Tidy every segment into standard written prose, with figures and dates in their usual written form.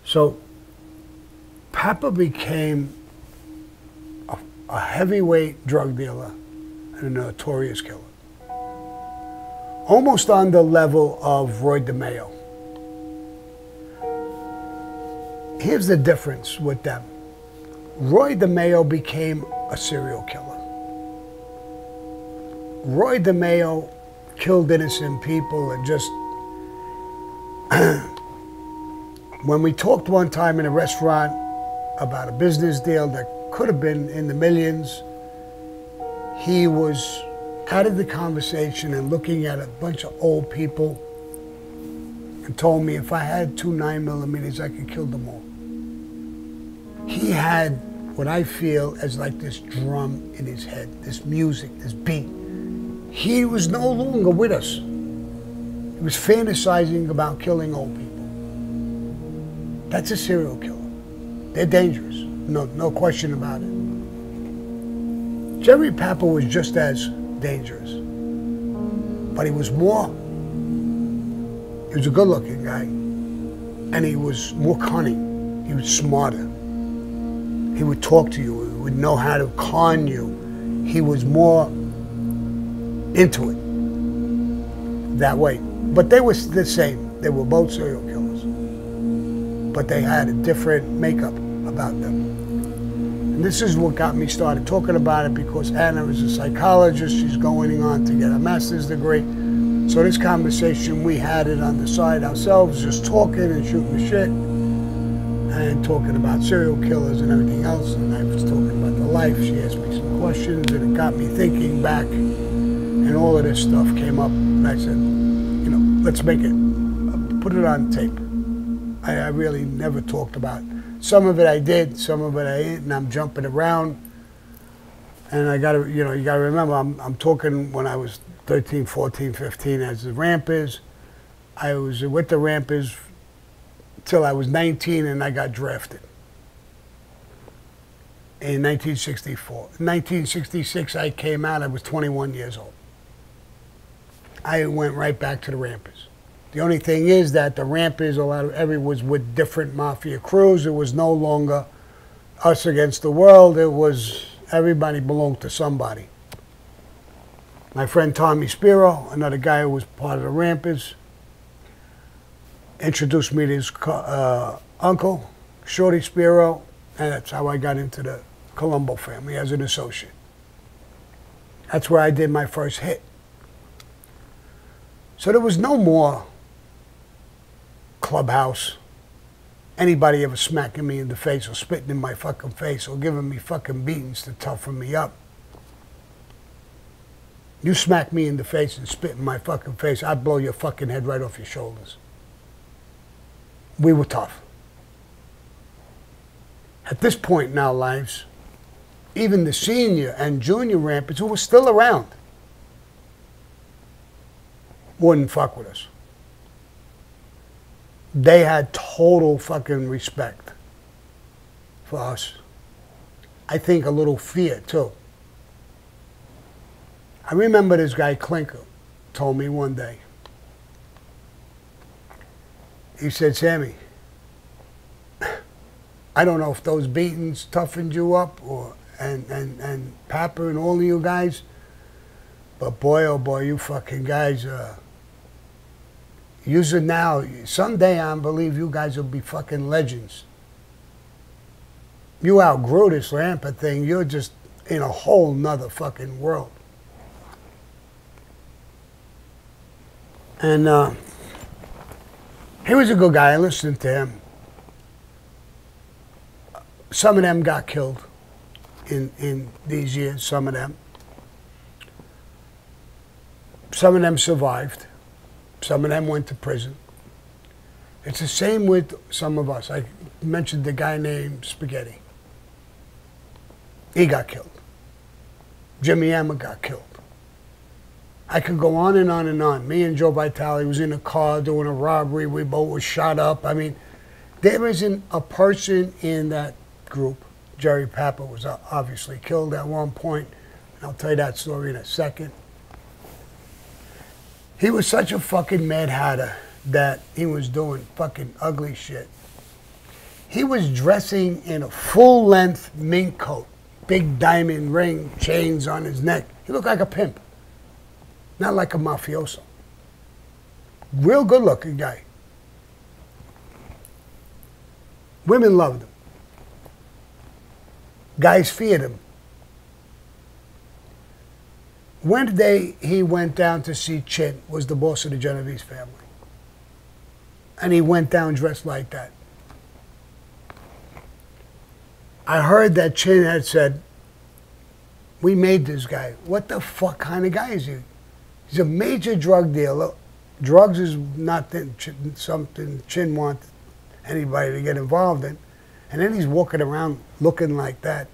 So Papa became a heavyweight drug dealer and a notorious killer. Almost on the level of Roy DeMeo. Here's the difference with them. Roy DeMeo became a serial killer. Roy DeMeo killed innocent people and just... When we talked one time in a restaurant about a business deal that could have been in the millions, he was out of the conversation and looking at a bunch of old people and told me if I had 2 9mm, I could kill them all. He had what I feel as like this drum in his head, this music, this beat. He was no longer with us. He was fantasizing about killing old people. That's a serial killer. They're dangerous, no question about it. Gerry Papa was just as dangerous, but he was more, he was a good-looking guy, and he was more cunning. He was smarter. He would talk to you. He would know how to con you. He was more into it that way. But they were the same. They were both serial killers. But they had a different makeup about them. And this is what got me started talking about it, because Anna is a psychologist. She's going on to get a master's degree. So this conversation, we had it on the side ourselves, just talking and shooting the shit and talking about serial killers and everything else. And I was talking about the life. She asked me some questions and it got me thinking back, and all of this stuff came up. And I said, you know, let's make it, put it on tape. I really never talked about it. Some of it I did, some of it I didn't, and I'm jumping around. And I gotta, you know, you gotta remember, I'm talking when I was 13, 14, 15 as the Rampers. I was with the Rampers till I was 19 and I got drafted in 1964. In 1966 I came out, I was 21 years old. I went right back to the Rampers. The only thing is that the Rampers, was with different mafia crews. It was no longer us against the world. It was everybody belonged to somebody. My friend Tommy Spiro, another guy who was part of the Rampers, introduced me to his uncle, Shorty Spiro, and that's how I got into the Colombo family as an associate. That's where I did my first hit. So there was no more clubhouse, anybody ever smacking me in the face or spitting in my fucking face or giving me fucking beatings to toughen me up. You smack me in the face and spit in my fucking face, I'd blow your fucking head right off your shoulders. We were tough. At this point in our lives, even the senior and junior Rampers who were still around wouldn't fuck with us. They had total fucking respect for us. I think a little fear too. I remember this guy Clinker told me one day. He said, Sammy, I don't know if those beatings toughened you up and Papa and all of you guys, but boy, oh boy, you fucking guys, use it now. Someday I believe you guys will be fucking legends. You outgrew this rampant thing. You're just in a whole nother fucking world. And he was a good guy. I listened to him. Some of them got killed in these years, some of them. Some of them survived. Some of them went to prison. It's the same with some of us. I mentioned the guy named Spaghetti. He got killed. Jimmy Emma got killed. I could go on and on and on. Me and Joe Vitale was in a car doing a robbery. We both were shot up. I mean, there isn't a person in that group. Gerry Papa was obviously killed at one point. I'll tell you that story in a second. He was such a fucking Mad Hatter that he was doing fucking ugly shit. He was dressing in a full-length mink coat, big diamond ring, chains on his neck. He looked like a pimp, not like a mafioso. Real good-looking guy. Women loved him. Guys feared him. One day he went down to see Chin, was the boss of the Genovese family. And he went down dressed like that. I heard that Chin had said, "We made this guy. What the fuck kind of guy is he? He's a major drug dealer. Drugs is not something Chin wants anybody to get involved in. And then he's walking around looking like that.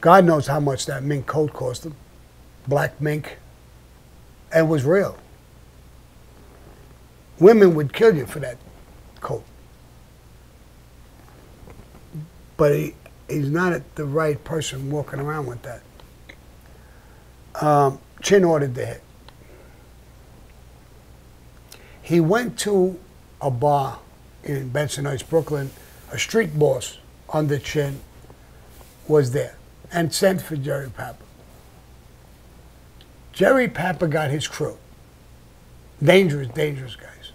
God knows how much that mink coat cost him. Black mink. And it was real. Women would kill you for that coat. But he's not the right person walking around with that." Chin ordered the hit. He went to a bar in Benson Heights, Brooklyn. A street boss under Chin was there and sent for Gerry Papa. Gerry Papa got his crew, dangerous, dangerous guys,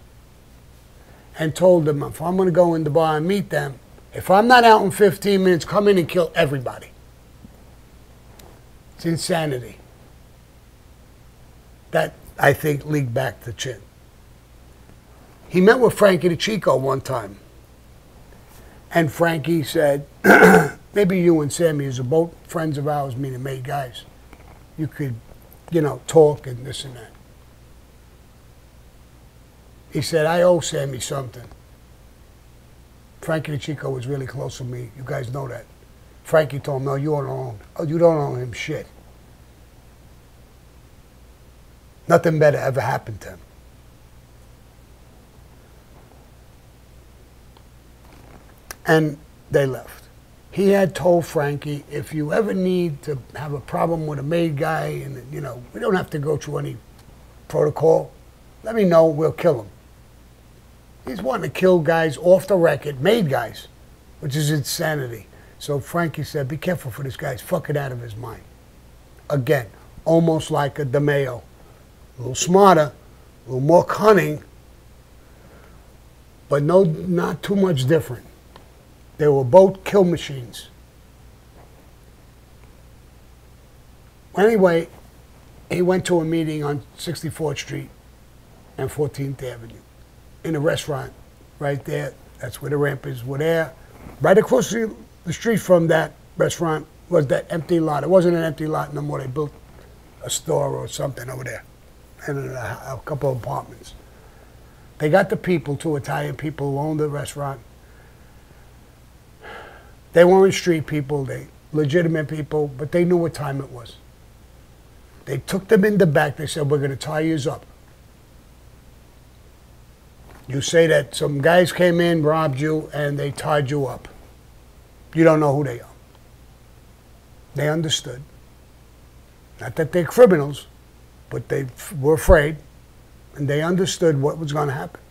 and told them, if I'm going to go in the bar and meet them, if I'm not out in 15 minutes, come in and kill everybody. It's insanity. That, I think, leaked back to Chin. He met with Frankie the Chico one time. And Frankie said, maybe you and Sammy, as both friends of ours, meaning made guys, you could, talk and this and that. He said, I owe Sammy something. Frankie the Chico was really close to me. You guys know that. Frankie told him, no, you don't owe him shit. Nothing better ever happened to him. And they left. He had told Frankie, if you ever need to have a problem with a made guy, and we don't have to go through any protocol, let me know, we'll kill him. He's wanting to kill guys off the record, made guys, which is insanity. So Frankie said, be careful for this guy, he's fucking out of his mind. Again, almost like a DeMeo. A little smarter, a little more cunning, but not too much different. They were both kill machines. Anyway, he went to a meeting on 64th Street and 14th Avenue in a restaurant right there. That's where the ramp is. We're there. Right across the street from that restaurant was that empty lot. It wasn't an empty lot no more. They built a store or something over there and a couple of apartments. They got the people, two Italian people who owned the restaurant. They weren't street people, they legitimate people, but they knew what time it was. They took them in the back. They said, we're going to tie you up. You say that some guys came in, robbed you, and they tied you up. You don't know who they are. They understood. Not that they're criminals, but they were afraid, and they understood what was going to happen.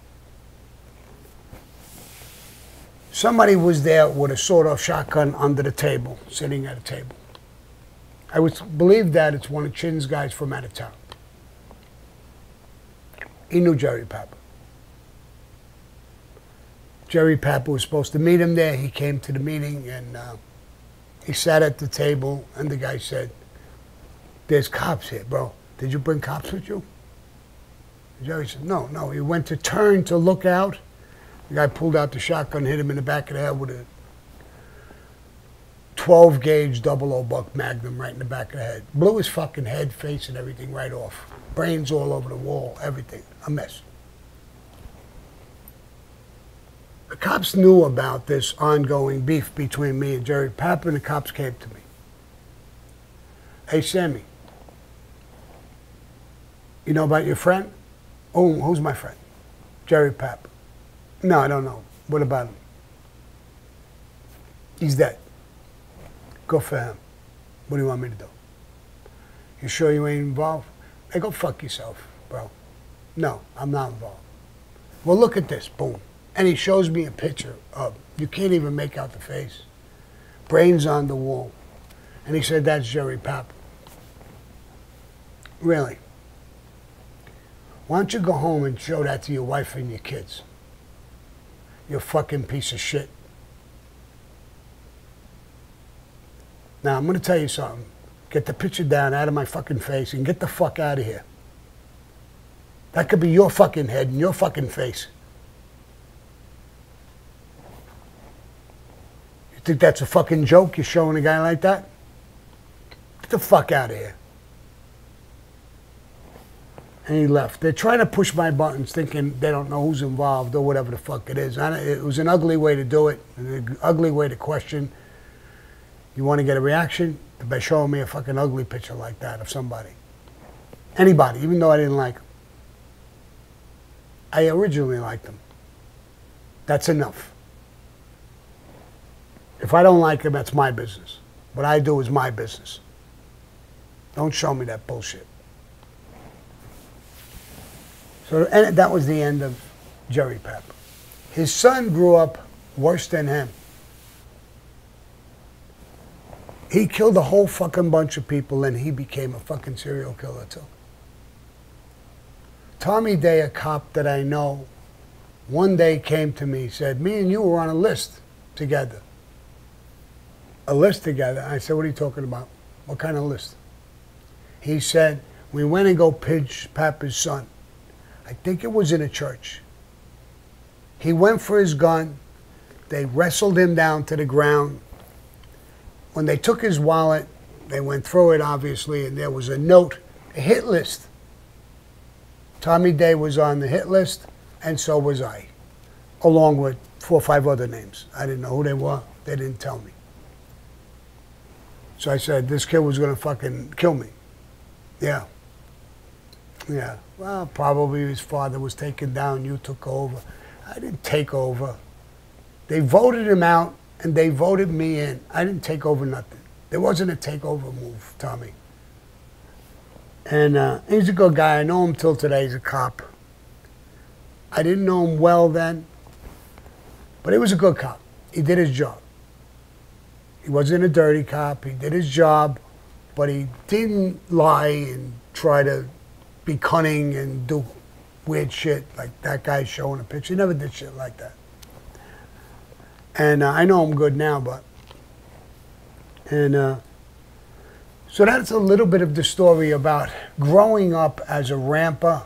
Somebody was there with a sawed-off shotgun under the table, sitting at a table. I would believe that it's one of Chin's guys from out of town. He knew Gerry Papa. Gerry Papa was supposed to meet him there. He came to the meeting, and he sat at the table, and the guy said, there's cops here, bro. Did you bring cops with you? And Gerry said, no. He went to turn to look out. The guy pulled out the shotgun, hit him in the back of the head with a 12-gauge 00 buck Magnum right in the back of the head. Blew his fucking head, face, and everything right off. Brains all over the wall, everything. A mess. The cops knew about this ongoing beef between me and Gerry Papa, and the cops came to me. Hey, Sammy, you know about your friend? Oh, who's my friend? Gerry Papa. No, I don't know. What about him? He's dead. Go for him. What do you want me to do? You sure you ain't involved? Hey, go fuck yourself, bro. No, I'm not involved. Well, look at this. Boom. And he shows me a picture of, you can't even make out the face. Brains on the wall. And he said, that's Gerry Papa. Really? Why don't you go home and show that to your wife and your kids? You fucking piece of shit. Now, I'm going to tell you something. Get the picture down out of my fucking face and get the fuck out of here. That could be your fucking head and your fucking face. You think that's a fucking joke, you're showing a guy like that? Get the fuck out of here. And he left. They're trying to push my buttons thinking they don't know who's involved or whatever the fuck it is. It was an ugly way to do it, an ugly way to question. You want to get a reaction? By showing me a fucking ugly picture like that of somebody. Anybody, even though I didn't like them. I originally liked them. That's enough. If I don't like them, that's my business. What I do is my business. Don't show me that bullshit. So and that was the end of Gerry Papa. His son grew up worse than him. He killed a whole fucking bunch of people and he became a fucking serial killer too. Tommy Day, a cop that I know, one day came to me, said, me and you were on a list together. A list together? I said, what are you talking about? What kind of list? He said, we went and go pinch Papa's son. I think it was in a church. He went for his gun. They wrestled him down to the ground. When they took his wallet, they went through it, obviously, and there was a note, a hit list. Tommy Day was on the hit list, and so was I, along with 4 or 5 other names. I didn't know who they were. They didn't tell me. So I said, this kid was going to fucking kill me. Yeah. Yeah. Well, probably his father was taken down. You took over. I didn't take over. They voted him out, and they voted me in. I didn't take over nothing. There wasn't a takeover move, Tommy. And he's a good guy. I know him till today. He's a cop. I didn't know him well then, but he was a good cop. He did his job. He wasn't a dirty cop. He did his job, but he didn't lie and try to be cunning and do weird shit like that guy showing a picture. He never did shit like that. And I know him good now, but... And so that's a little bit of the story about growing up as a ramper.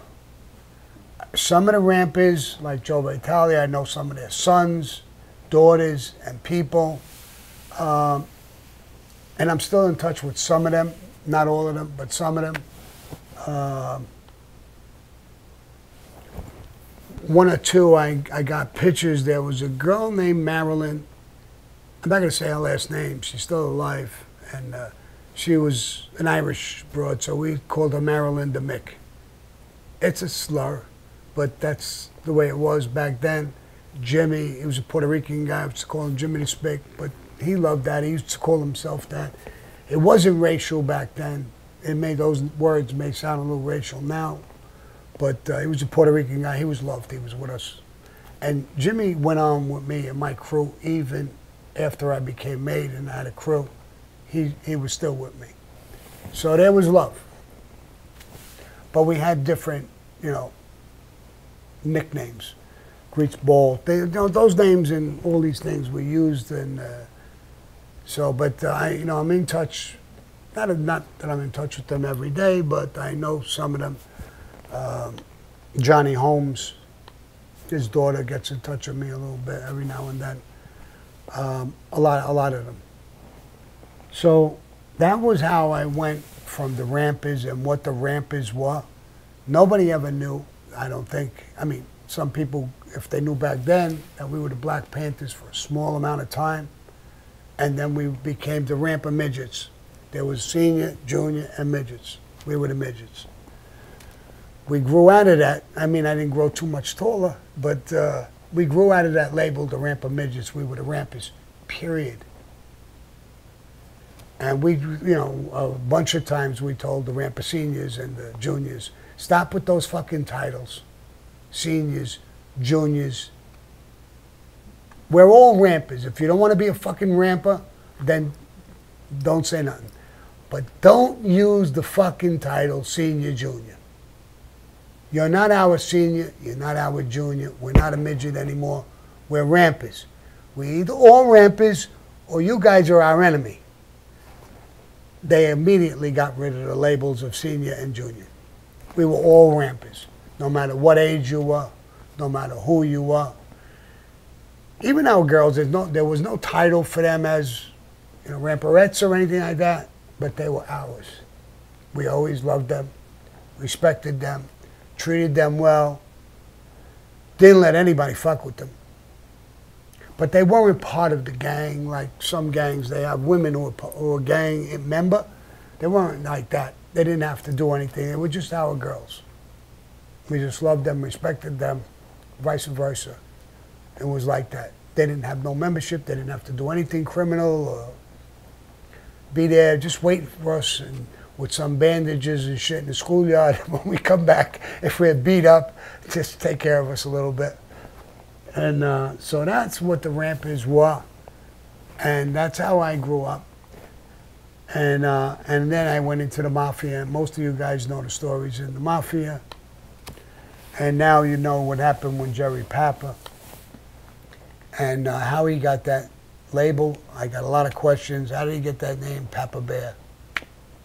Some of the rampers, like Joe Vitale, I know some of their sons, daughters, and people. And I'm still in touch with some of them, not all of them, but some of them. One or two, I got pictures. There was a girl named Marilyn. I'm not going to say her last name. She's still alive. And she was an Irish broad, so we called her Marilyn the Mick. It's a slur, but that's the way it was back then. Jimmy, he was a Puerto Rican guy. I used to call him Jimmy the Spick, but he loved that. He used to call himself that. It wasn't racial back then. It made those words may sound a little racial now, but he was a Puerto Rican guy. He was loved. He was with us. And Jimmy went on with me and my crew even after I became made and I had a crew. He was still with me. So there was love. But we had different, you know, nicknames. Greets Ball. They, you know, those names and all these things we used. And so, but you know, I'm in touch. Not that I'm in touch with them every day, but I know some of them. Johnny Holmes, his daughter gets in touch with me a little bit every now and then. A lot of them. So that was how I went from the rampers and what the rampers were. Nobody ever knew, I don't think. I mean, some people, if they knew back then, that we were the Black Panthers for a small amount of time, and then we became the Ramper Midgets. There was senior, junior, and midgets. We were the midgets. We grew out of that. I mean, I didn't grow too much taller, but we grew out of that label, the Ramper Midgets. We were the Rampers, period. And we, you know, a bunch of times we told the Ramper seniors and the juniors, stop with those fucking titles. Seniors, juniors, We're all rampers. If you don't want to be a fucking ramper, then don't say nothing. But don't use the fucking title senior, junior. You're not our senior. You're not our junior. We're not a midget anymore. We're rampers. We're either all rampers or you guys are our enemy. They immediately got rid of the labels of senior and junior. We were all rampers, no matter what age you were, no matter who you were. Even our girls, there was no title for them as, you know, ramperettes or anything like that, but they were ours. We always loved them, respected them, treated them well, didn't let anybody fuck with them. But they weren't part of the gang like some gangs. They have women who are a gang member. They weren't like that. They didn't have to do anything. They were just our girls. We just loved them, respected them, vice versa. It was like that. They didn't have no membership. They didn't have to do anything criminal or be there just waiting for us and with some bandages and shit in the schoolyard. When we come back, if we're beat up, just take care of us a little bit. And so that's what the rampers were. And that's how I grew up. And then I went into the mafia. Most of you guys know the stories in the mafia. And now you know what happened with Gerry Papa and how he got that label. I got a lot of questions. How did he get that name, Papa Bear?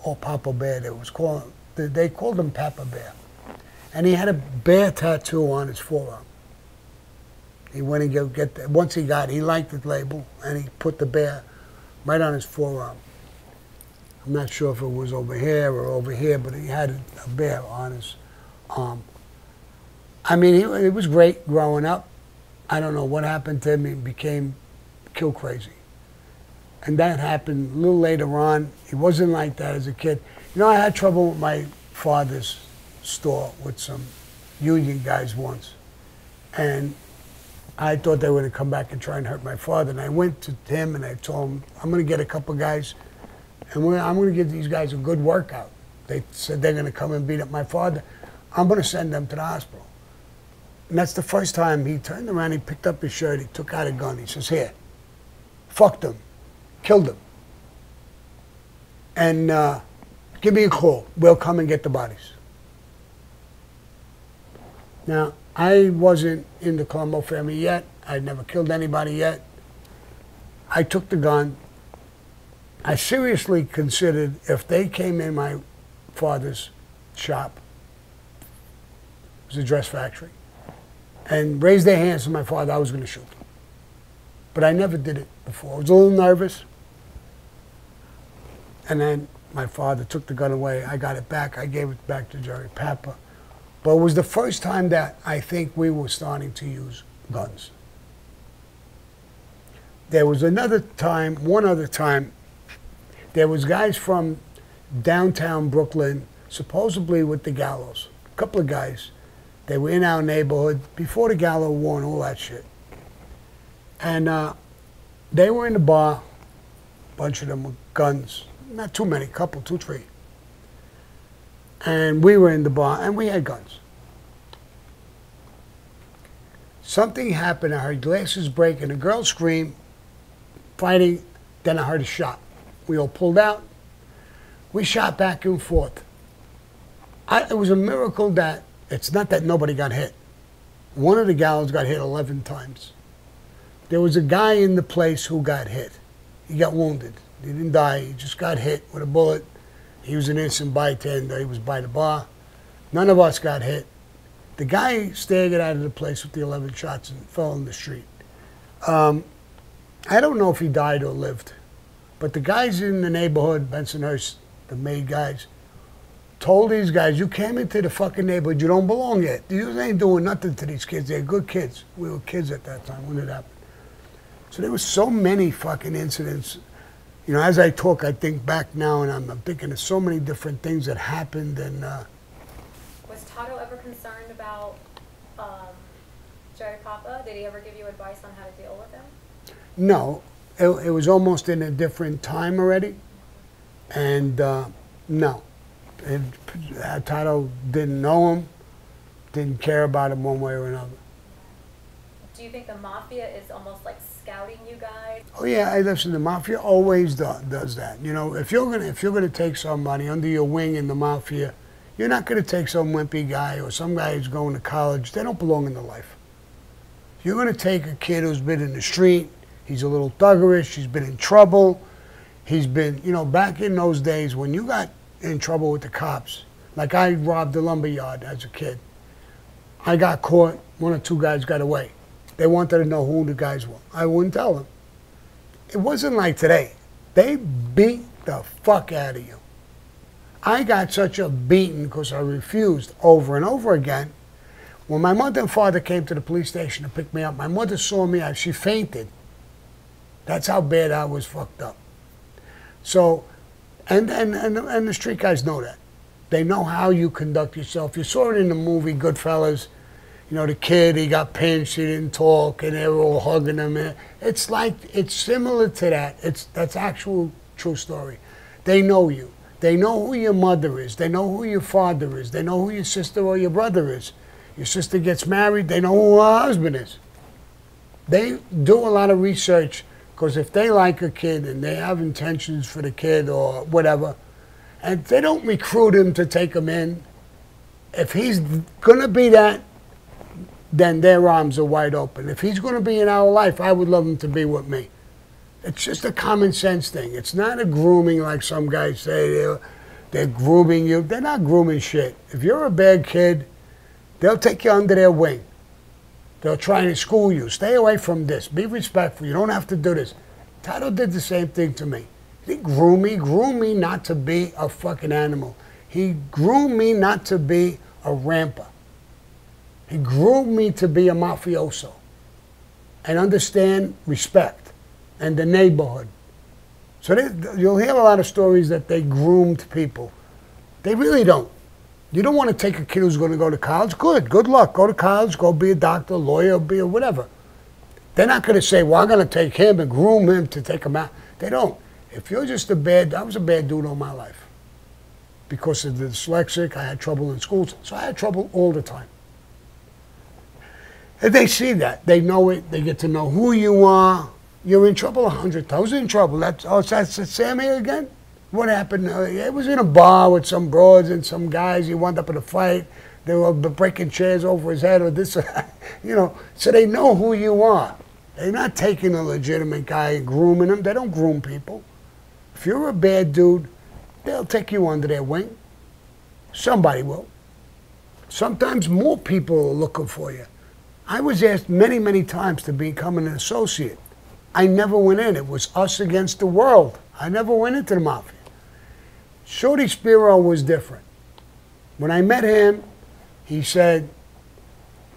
Or Papa Bear, they called him Papa Bear. And he had a bear tattoo on his forearm. He went and get that. Once he liked the label, and he put the bear right on his forearm. I'm not sure if it was over here or over here, but he had a bear on his arm. I mean, it was great growing up. I don't know what happened to him. He became kill crazy. And that happened a little later on. He wasn't like that as a kid. You know, I had trouble with my father's store with some union guys once. And I thought they were going to come back and try and hurt my father. And I went to him and I told him, I'm going to get a couple guys and I'm going to give these guys a good workout. They said they're going to come and beat up my father. I'm going to send them to the hospital. And that's the first time he turned around, he picked up his shirt, he took out a gun. He says, here, fucked them, killed them. And give me a call. We'll come and get the bodies. Now, I wasn't in the Colombo family yet. I'd never killed anybody yet. I took the gun. I seriously considered if they came in my father's shop, it was a dress factory, and raised their hands to my father, I was going to shoot them. But I never did it before. I was a little nervous. And then my father took the gun away. I got it back. I gave it back to Gerry Papa. But it was the first time that I think we were starting to use guns. There was another time, one other time, there was guys from downtown Brooklyn, supposedly with the gallows. A couple of guys. They were in our neighborhood before the gallows war and all that shit. And they were in the bar, a bunch of them with guns. Not too many, couple, 2, 3. And we were in the bar, and we had guns. Something happened. I heard glasses break, and a girl scream, fighting. Then I heard a shot. We all pulled out. We shot back and forth. It was a miracle that, it's not that nobody got hit. One of the gallows got hit 11 times. There was a guy in the place who got hit. He got wounded. He didn't die. He just got hit with a bullet. He was an innocent bystander. He was by the bar. None of us got hit. The guy staggered out of the place with the 11 shots and fell in the street. I don't know if he died or lived, but the guys in the neighborhood, Bensonhurst, the maid guys, told these guys, you came into the fucking neighborhood, you don't belong yet. You ain't doing nothing to these kids. They're good kids. We were kids at that time when it happened. So there was so many fucking incidents. You know, as I talk, I think back now, and I'm thinking of so many different things that happened. And was Tato ever concerned about Gerry Papa? Did he ever give you advice on how to deal with him? No, it was almost in a different time already, and no, Tato didn't know him, didn't care about him one way or another. Do do you think the mafia is almost like scouting you guys? Oh yeah, listen, the mafia always does that. You know, if you're gonna take somebody under your wing in the mafia, you're not gonna take some wimpy guy or some guy who's going to college. They don't belong in the life. You're gonna take a kid who's been in the street. He's a little thuggerish. He's been in trouble. He's been, you know, back in those days when you got in trouble with the cops. Like I robbed a lumber yard as a kid. I got caught. 1 or 2 guys got away. They wanted to know who the guys were. I wouldn't tell them. It wasn't like today. They beat the fuck out of you. I got such a beating because I refused over and over again. When my mother and father came to the police station to pick me up, my mother saw me, she fainted. That's how bad I was fucked up. So, and the street guys know that. They know how you conduct yourself. You saw it in the movie Goodfellas. You know, the kid, he got pinched, he didn't talk, and they were all hugging him. It's like, it's similar to that. That's actual true story. They know you. They know who your mother is. They know who your father is. They know who your sister or your brother is. Your sister gets married, they know who her husband is. They do a lot of research because if they like a kid and they have intentions for the kid or whatever, and they don't recruit him to take him in, if he's going to be that, then their arms are wide open. If he's going to be in our life, I would love him to be with me. It's just a common sense thing. It's not a grooming like some guys say. They're grooming you. They're not grooming shit. If you're a bad kid, they'll take you under their wing. They'll try to school you. Stay away from this. Be respectful. You don't have to do this. Tato did the same thing to me. He groomed me not to be a fucking animal. He groomed me not to be a ramper. He groomed me to be a mafioso and understand respect and the neighborhood. So you'll hear a lot of stories that they groomed people. They really don't. You don't want to take a kid who's going to go to college. Good luck. Go to college, go be a doctor, lawyer, be a whatever. They're not going to say, well, I'm going to take him and groom him to take him out. They don't. If you're just I was a bad dude all my life. Because of the dyslexic, I had trouble in school. So I had trouble all the time. And they see that. They know it. They get to know who you are. You're in trouble 100 times. I was in trouble. That's Sammy again? What happened? It was in a bar with some broads and some guys. He wound up in a fight. They were breaking chairs over his head or this or that. You know, so they know who you are. They're not taking a legitimate guy and grooming him. They don't groom people. If you're a bad dude, they'll take you under their wing. Somebody will. Sometimes more people are looking for you. I was asked many, many times to become an associate. I never went in. It was us against the world. I never went into the mafia. Shorty Spiro was different. When I met him, he said,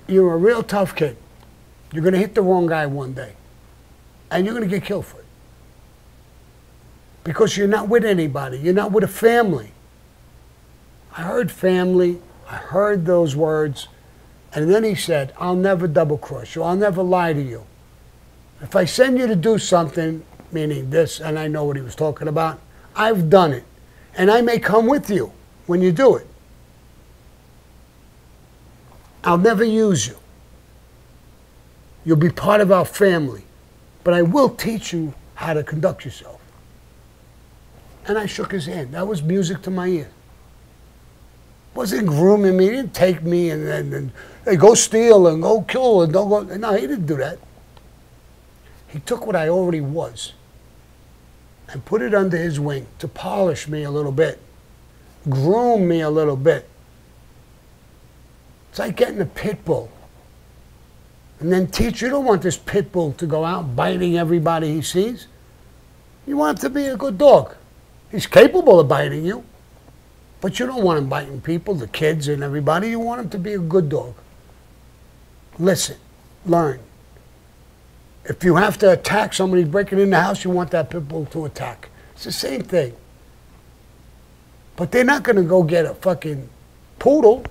you're a real tough kid. You're going to hit the wrong guy one day. And you're going to get killed for it. Because you're not with anybody. You're not with a family. I heard family. I heard those words. And then he said, I'll never double cross you. I'll never lie to you. If I send you to do something, meaning this, and I know what he was talking about, I've done it. And I may come with you when you do it. I'll never use you. You'll be part of our family. But I will teach you how to conduct yourself. And I shook his hand. That was music to my ear. Wasn't grooming me. He didn't take me and hey, go steal and go kill and don't go. No, he didn't do that. He took what I already was and put it under his wing to polish me a little bit, groom me a little bit. It's like getting a pit bull. And then teach, you don't want this pit bull to go out biting everybody he sees. You want him to be a good dog. He's capable of biting you. But you don't want him biting people, the kids and everybody. You want him to be a good dog. Listen, learn. If you have to attack somebody breaking in the house, you want that pit bull to attack. It's the same thing. But they're not going to go get a fucking poodle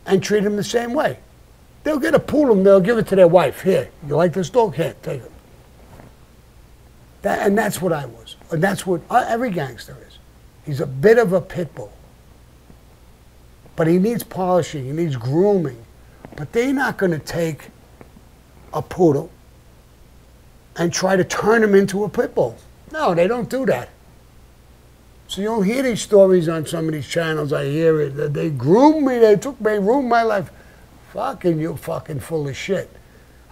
and treat him the same way. They'll get a poodle and they'll give it to their wife. Here, you like this dog? Here, take it. And that's what I was. And that's what every gangster is. He's a bit of a pit bull. But he needs polishing. He needs grooming. But they're not going to take a poodle and try to turn him into a pit bull. No, they don't do that. So you'll hear these stories on some of these channels. I hear it. That they groomed me, they ruined my life. Fucking you fucking full of shit.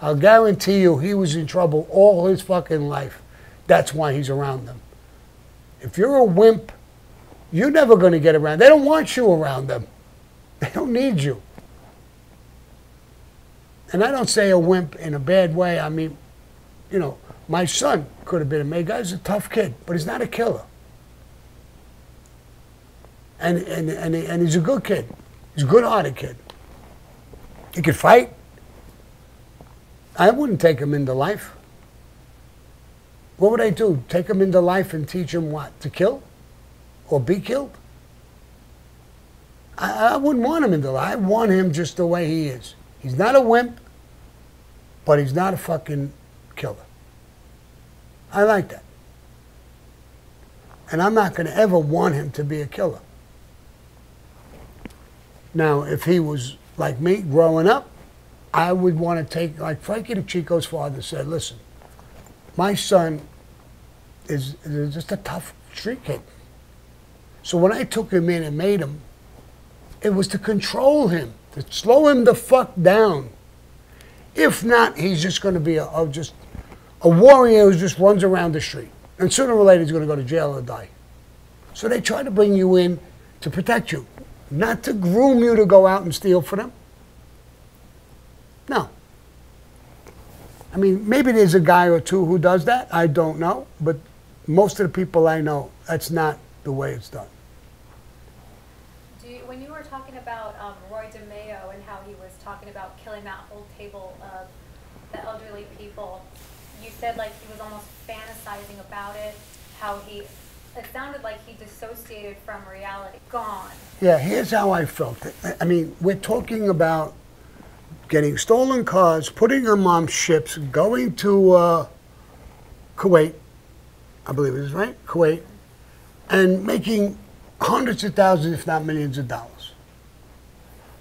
I'll guarantee you he was in trouble all his fucking life. That's why he's around them. If you're a wimp, you're never going to get around. They don't want you around them. They don't need you. And I don't say a wimp in a bad way. I mean, you know, my son could have been a man. Guy's a tough kid, but he's not a killer. And he's a good kid. He's a good-hearted kid. He could fight. I wouldn't take him into life. What would I do? Take him into life and teach him what? To kill? Or be killed? I wouldn't want him into life. I want him just the way he is. He's not a wimp, but he's not a fucking killer. I like that. And I'm not going to ever want him to be a killer. Now, if he was like me growing up, I would want to take, like Frankie the Chico's father said, listen, my son is just a tough street kid. So when I took him in and made him, it was to control him, to slow him the fuck down. If not, he's just going to be just a warrior who just runs around the street. And sooner or later, he's going to go to jail or die. So they try to bring you in to protect you, not to groom you to go out and steal for them. No. I mean, maybe there's a guy or two who does that. I don't know. But most of the people I know, that's not the way it's done. When you were talking about Roy DeMeo and how he was talking about killing that whole table of the elderly people, you said like he was almost fantasizing about it, how it sounded like he dissociated from reality. Gone. Yeah, here's how I felt. I mean, we're talking about getting stolen cars, putting them on ships, going to Kuwait, I believe it is, right? Kuwait, and making hundreds of thousands, if not millions of dollars.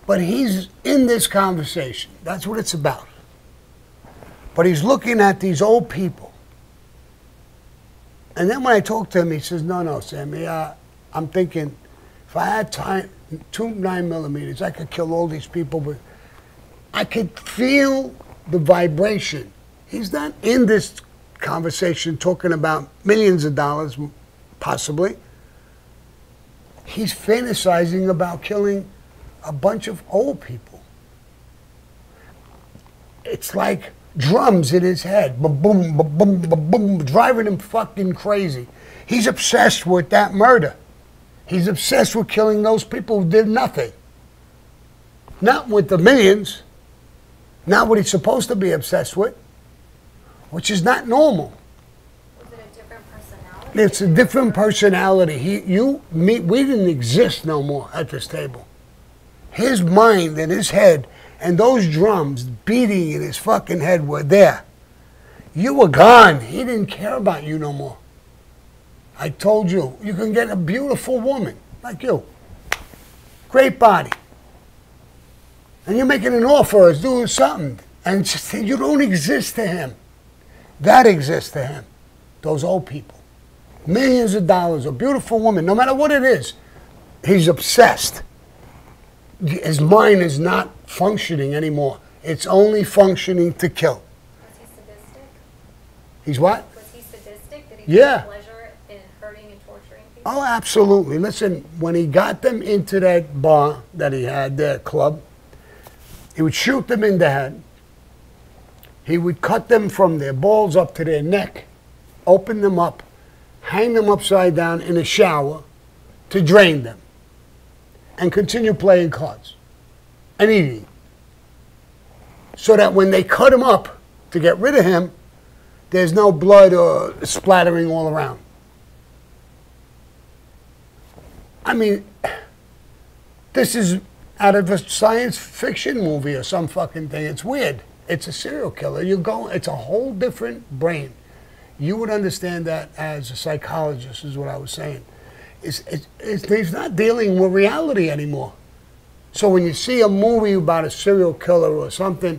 But he's in this conversation. That's what it's about. But he's looking at these old people. And then when I talk to him, he says, no, Sammy, I'm thinking, if I had time, 2 9mm, I could kill all these people, but I could feel the vibration. He's not in this conversation talking about millions of dollars, possibly. He's fantasizing about killing a bunch of old people. It's like drums in his head, ba-boom, ba-boom, ba-boom, driving him fucking crazy. He's obsessed with that murder. He's obsessed with killing those people who did nothing. Not with the millions. Not what he's supposed to be obsessed with, which is not normal. Was it a different personality? It's a different personality. We didn't exist no more at this table. His mind and his head and those drums beating in his fucking head were there. You were gone. He didn't care about you no more. I told you, you can get a beautiful woman like you. Great body. And you're making an offer or doing something. And just, you don't exist to him. That exists to him. Those old people. Millions of dollars, a beautiful woman, no matter what it is. He's obsessed. His mind is not functioning anymore. It's only functioning to kill. Was he sadistic? He's what? Was he sadistic? Did he take pleasure in hurting and torturing people? Oh, absolutely. Listen, when he got them into that bar that he had, their club, he would shoot them in the head. He would cut them from their balls up to their neck, open them up, hang them upside down in a shower to drain them, and continue playing cards and eating. So that when they cut him up to get rid of him, there's no blood or splattering all around. I mean, this is out of a science fiction movie or some fucking thing. It's weird. It's a serial killer. It's a whole different brain. You would understand that as a psychologist, is what I was saying. He's not dealing with reality anymore. So when you see a movie about a serial killer or something,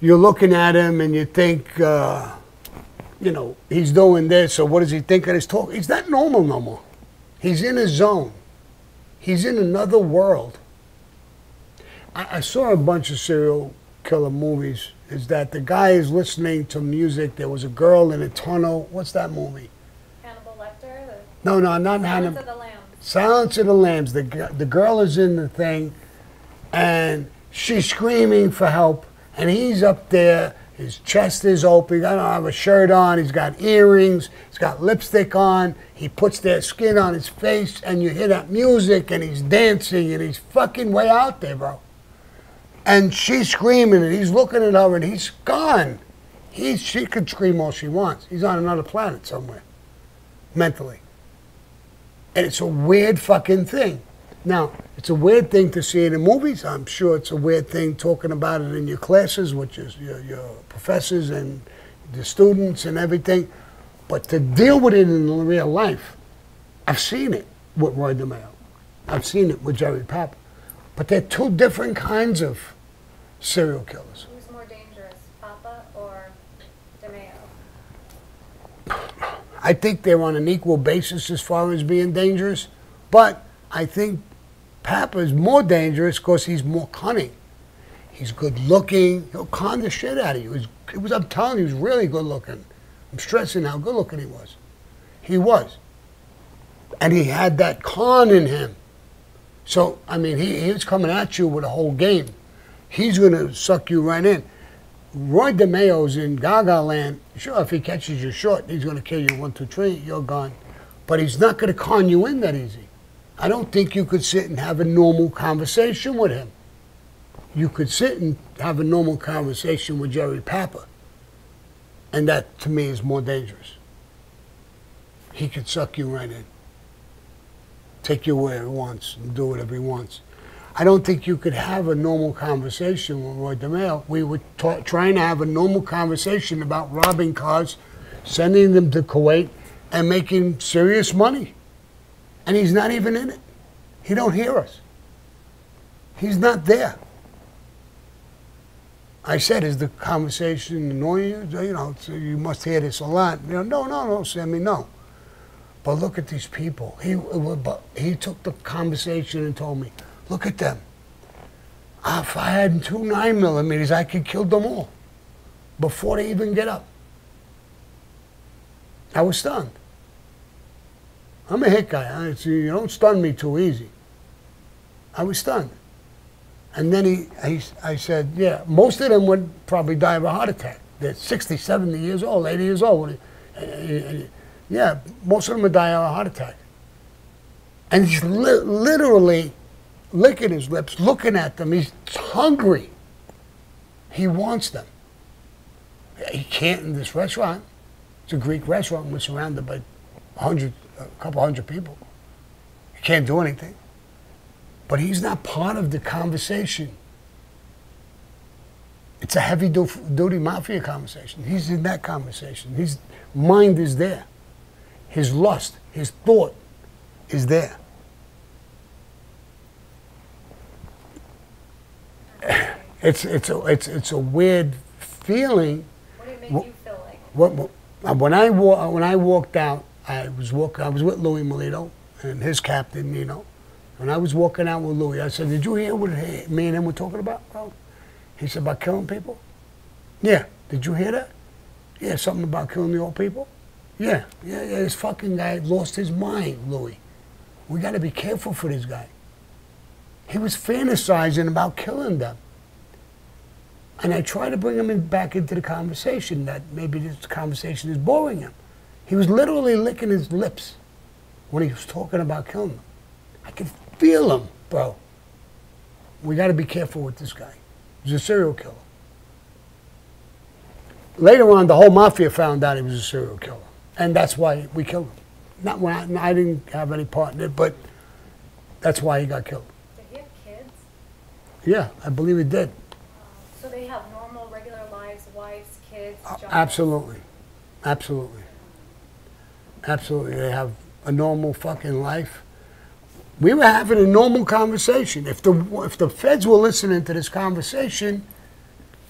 you're looking at him and you think, you know, he's doing this, so what does he think of his talk? He's not normal no more. He's in a zone. He's in another world. I saw a bunch of serial killer movies. Is that the guy is listening to music. There was a girl in a tunnel. What's that movie? Hannibal Lecter? No, not Silence Hannibal. of the Lambs. Silence of the Lambs. The girl is in the thing, and she's screaming for help, and he's up there. His chest is open. He don't have a shirt on. He's got earrings. He's got lipstick on. He puts their skin on his face, and you hear that music, and he's dancing, and he's fucking way out there, bro. And she's screaming, and he's looking at her, and he's gone. She could scream all she wants. He's on another planet somewhere, mentally. And it's a weird fucking thing. Now, it's a weird thing to see it in movies. I'm sure it's a weird thing talking about it in your classes, which is your professors and the students and everything. But to deal with it in real life, I've seen it with Roy DeMeo. I've seen it with Gerry Papa. But they're two different kinds of serial killers. Who's more dangerous, Papa or DeMeo? I think they're on an equal basis as far as being dangerous, but I think Papa is more dangerous because he's more cunning. He's good looking. He'll con the shit out of you. I'm telling you, he was really good looking. I'm stressing how good looking he was. He was. And he had that con in him. So, I mean, he was coming at you with a whole game. He's going to suck you right in. Roy DeMeo's in Gaga land. Sure, if he catches you short, he's going to kill you 1, 2, 3, you're gone. But he's not going to con you in that easy. I don't think you could sit and have a normal conversation with him. You could sit and have a normal conversation with Gerry Papa. And that, to me, is more dangerous. He could suck you right in. Take you where he wants and do whatever he wants. I don't think you could have a normal conversation with Roy DeMeo. We were trying to have a normal conversation about robbing cars, sending them to Kuwait, and making serious money. And he's not even in it. He don't hear us. He's not there. I said, is the conversation annoying you? You know, so you must hear this a lot. You know, no, Sammy, no. But look at these people. He took the conversation and told me, look at them. If I had 2 9mm, I could kill them all before they even get up. I was stunned. I'm a hit guy. You don't stun me too easy. I was stunned. And then I said, yeah, most of them would probably die of a heart attack. They're 60, 70 years old, 80 years old. Yeah, most of them would die of a heart attack. And he's literally licking his lips, looking at them. He's hungry. He wants them. He can't in this restaurant. It's a Greek restaurant. We're surrounded by a couple hundred people. He can't do anything. But he's not part of the conversation. It's a heavy-duty mafia conversation. He's in that conversation. His mind is there. His lust, his thought is there. It's a weird feeling. What did it make you feel like? When I walked out, I was with Louis Melito and his captain, Nino. When I was walking out with Louis, I said, did you hear what me and him were talking about, bro? He said, about killing people? Yeah. Did you hear that? Yeah, something about killing the old people? Yeah. This fucking guy lost his mind, Louis. We got to be careful for this guy. He was fantasizing about killing them. And I tried to bring him back into the conversation, that maybe this conversation is boring him. He was literally licking his lips when he was talking about killing them. I could feel him, bro. We got to be careful with this guy. He's a serial killer. Later on, the whole mafia found out he was a serial killer. And that's why we killed him. Not when I didn't have any part in it, but that's why he got killed. Did he have kids? Yeah, I believe he did. So they have normal, regular lives, wives, kids, jobs? Absolutely. Absolutely. Absolutely. They have a normal fucking life. We were having a normal conversation. If the feds were listening to this conversation,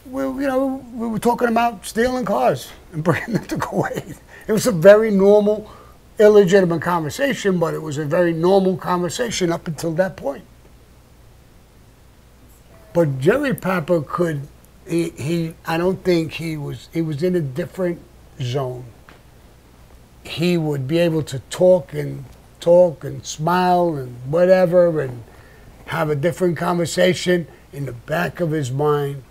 we were talking about stealing cars and bringing them to Kuwait. It was a very normal, illegitimate conversation, but it was a very normal conversation up until that point. But Gerry Papa could, I don't think he was in a different zone. He would be able to talk and smile and whatever and have a different conversation. In the back of his mind,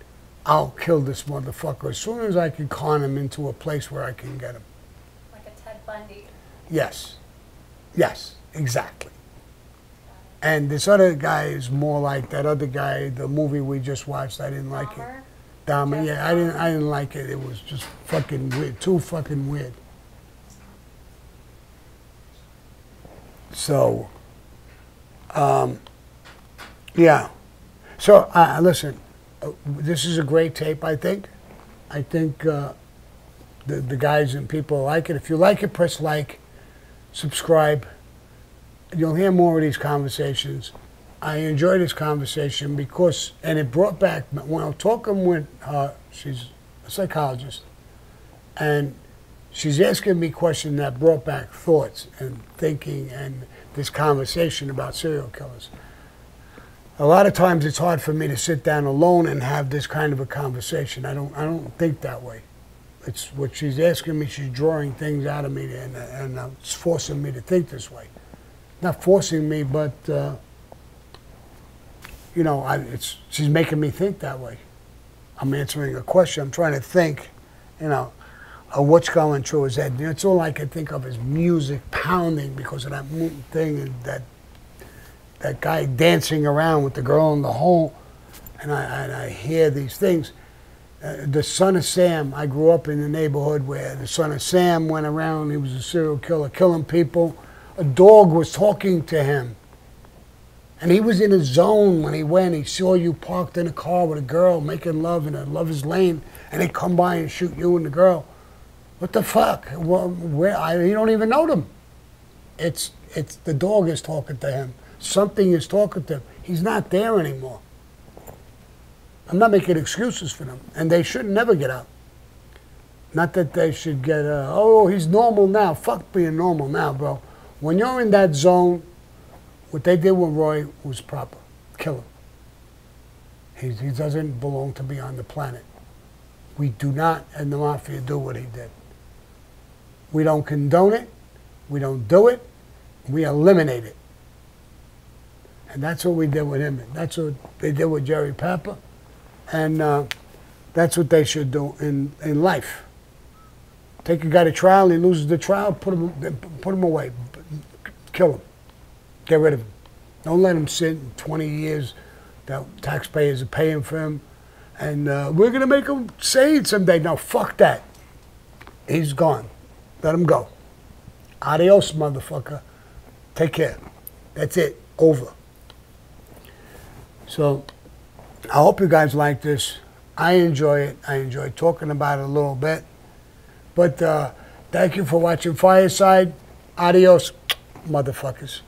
I'll kill this motherfucker as soon as I can con him into a place where I can get him. Like a Ted Bundy. Yes. Yes, exactly. And this other guy is more like that other guy, the movie we just watched. I didn't like it. Dahmer, yeah, I didn't like it. It was just fucking weird, too fucking weird. So, yeah. So, listen, this is a great tape, I think. I think the guys and people like it. If you like it, press like, subscribe. You'll hear more of these conversations. I enjoy this conversation because, and it brought back, when I was talking with her, she's a psychologist, and she's asking me questions that brought back thoughts and thinking and this conversation about serial killers. A lot of times it's hard for me to sit down alone and have this kind of a conversation. I don't think that way. It's what she's asking me, she's drawing things out of me and it's forcing me to think this way. Not forcing me, but you know, she's making me think that way. I'm answering a question. I'm trying to think, you know, what's going through his head. You know, it's all I can think of is music pounding because of that thing and that guy dancing around with the girl in the hole, and I hear these things. The son of Sam, I grew up in the neighborhood where the son of Sam went around. He was a serial killer, killing people. A dog was talking to him. And he was in a zone when he went. He saw you parked in a car with a girl making love in a lover's lane, and they come by and shoot you and the girl. What the fuck? Well, you don't even know them. It's the dog is talking to him. Something is talking to him. He's not there anymore. I'm not making excuses for them, and they should never get out. Not that they should get, oh, he's normal now. Fuck being normal now, bro. When you're in that zone, what they did with Roy was proper. Kill him. He doesn't belong to be on the planet. We do not, and the Mafia, do what he did. We don't condone it. We don't do it. We eliminate it. And that's what we did with him. That's what they did with Gerry Papa. And that's what they should do in life. Take a guy to trial, he loses the trial, put him away. Kill him. Get rid of him. Don't let him sit in 20 years that taxpayers are paying for him. And we're going to make him say it someday. No, fuck that. He's gone. Let him go. Adios, motherfucker. Take care. That's it. Over. So, I hope you guys like this. I enjoy it. I enjoy talking about it a little bit. But thank you for watching Fireside. Adios, motherfuckers.